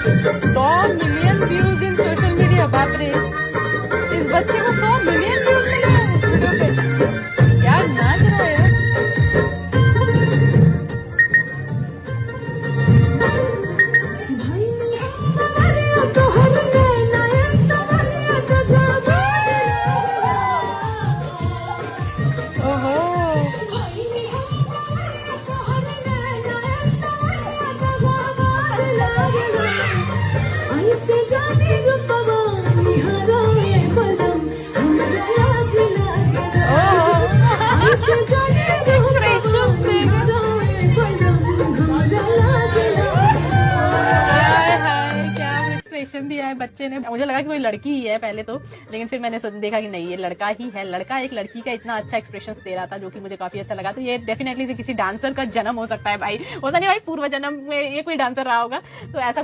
100 million views in social media, बाप रे। इस बच्चे को 100 मिलियन व्यूज मिले हैं उस वीडियो पे। क्या नाच रहा है यार। ओहो। एक्सप्रेशन दिया है बच्चे ने। मुझे लगा कि कोई लड़की ही है पहले तो, लेकिन फिर मैंने देखा कि नहीं, ये लड़का ही है। लड़का एक लड़की का इतना अच्छा एक्सप्रेशन दे रहा था, जो कि मुझे काफी अच्छा लगा। तो ये डेफिनेटली किसी डांसर का जन्म हो सकता है भाई, होता नहीं भाई, पूर्व जन्म में ये कोई डांसर रहा होगा, तो ऐसा